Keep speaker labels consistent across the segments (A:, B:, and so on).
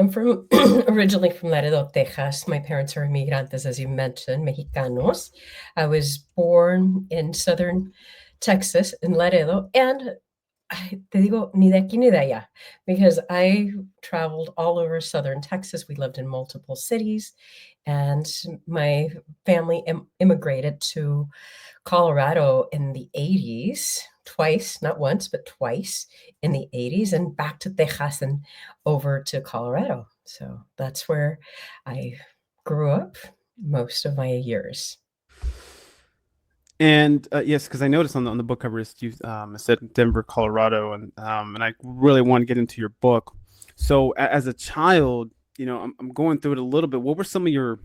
A: I'm from originally from Laredo, Texas. My parents are inmigrantes, as you mentioned, Mexicanos. I was born in southern Texas, in Laredo, and te digo, ni de aquí ni de allá, because I traveled all over southern Texas. We lived in multiple cities, and my family immigrated to Colorado in the 80s, twice, not once, but twice in the 80s, and back to Texas and over to Colorado. So that's where I grew up most of my years.
B: And yes, because I noticed on the book cover you said Denver, Colorado, and I really want to get into your book. So as a child, I'm going through it a little bit. What were some of your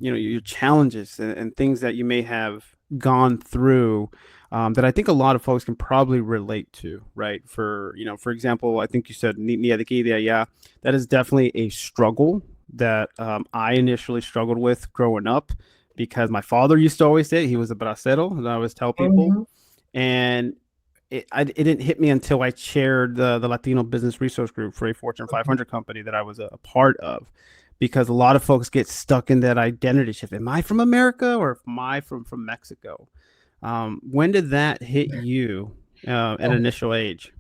B: your challenges and things that you may have gone through that I think a lot of folks can probably relate to, right? For example, I think you said ni de aquí, de allá. That is definitely a struggle that I initially struggled with growing up because my father used to always say he was a bracero, and I always tell people,
A: Mhm.
B: and it didn't hit me until I chaired the Latino Business Resource Group for a Fortune
A: Mhm.
B: 500 company that I was a part of, because a lot of folks get stuck in that identity shift. Am I from America or am I from Mexico? When did that hit you at an initial age?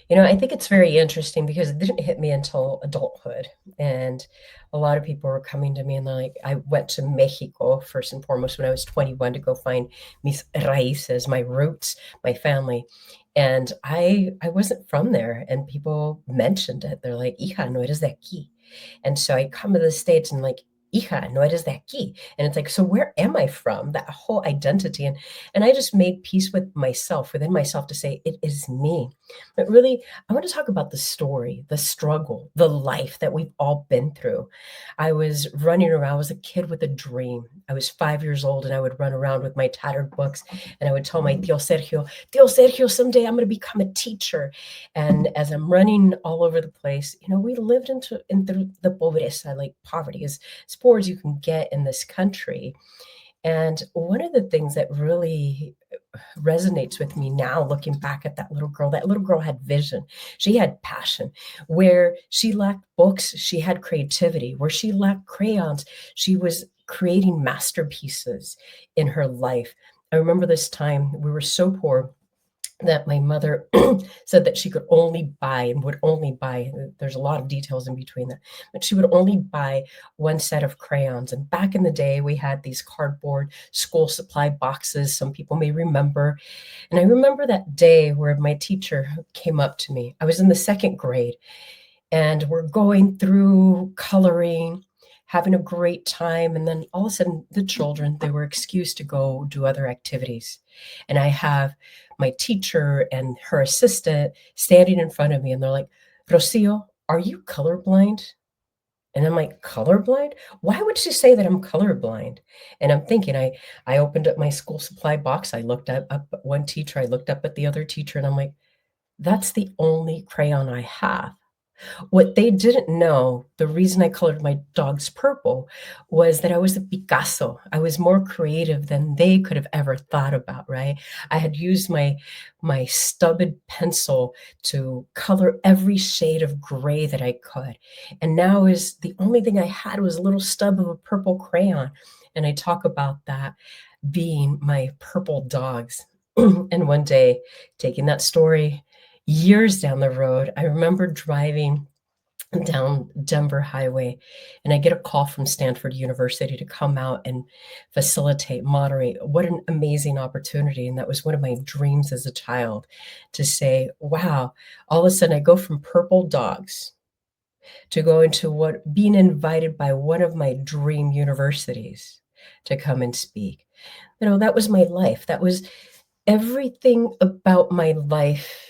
A: I think it's very interesting because it didn't hit me until adulthood. And a lot of people were coming to me and they're like, I went to Mexico first and foremost when I was 21 to go find mis raíces, my roots, my family. And I wasn't from there. And people mentioned it. They're like, hija, no eres de aquí. And so I come to the States and like, hija, no eres de aquí. And it's like, so where am I from? That whole identity. And I just made peace with myself, within myself, to say, it is me. But really, I want to talk about the story, the struggle, the life that we've all been through. I was running around, I was a kid with a dream. I was 5 years old and I would run around with my tattered books and I would tell my Tio Sergio, someday I'm going to become a teacher. And as I'm running all over the place, we lived into the pobreza, like poverty, as poor as you can get in this country. And one of the things that really resonates with me now, looking back at that little girl had vision. She had passion. Where she lacked books, she had creativity. Where she lacked crayons, she was creating masterpieces in her life. I remember this time we were so poor that my mother said that she could only buy and would only buy, there's a lot of details in between that, but she would only buy one set of crayons. And back in the day, we had these cardboard school supply boxes, some people may remember. And I remember that day where my teacher came up to me. I was in the second grade and we're going through coloring, having a great time. And then all of a sudden, the children, they were excused to go do other activities. And I have my teacher and her assistant standing in front of me, and they're like, Rocio, are you colorblind? And I'm like, colorblind? Why would she say that I'm colorblind? And I'm thinking, I opened up my school supply box. I looked up at one teacher, I looked up at the other teacher, and I'm like, that's the only crayon I have. What they didn't know, the reason I colored my dogs purple was that I was a Picasso. I was more creative than they could have ever thought about, right? I had used my stubborn pencil to color every shade of gray that I could. And now is the only thing I had was a little stub of a purple crayon. And I talk about that being my purple dogs. And one day, taking that story years down the road, I remember driving down Denver Highway, and I get a call from Stanford University to come out and facilitate, moderate. What an amazing opportunity. And that was one of my dreams as a child, to say, wow, all of a sudden I go from purple dogs to go into what being invited by one of my dream universities to come and speak. That was my life. That was everything about my life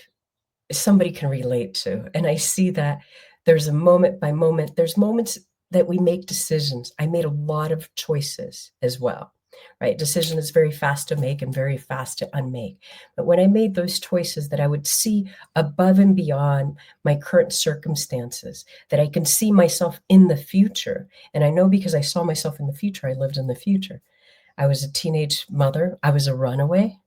A: somebody can relate to. And I see that there's a moment by moment, there's moments that we make decisions. I made a lot of choices as well, right? Decision is very fast to make and very fast to unmake. But when I made those choices that I would see above and beyond my current circumstances, that I can see myself in the future. And I know because I saw myself in the future, I lived in the future. I was a teenage mother. I was a runaway.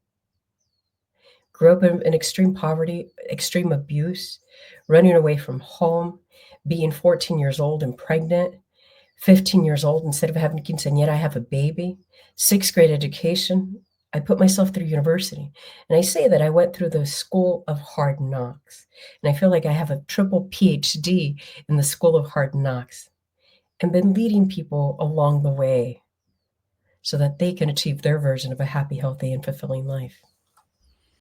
A: grew up in extreme poverty, extreme abuse, running away from home, being 14 years old and pregnant, 15 years old, instead of having quinceañera, I have a baby, sixth grade education. I put myself through university. And I say that I went through the school of hard knocks. And I feel like I have a triple PhD in the school of hard knocks and been leading people along the way so that they can achieve their version of a happy, healthy, and fulfilling life.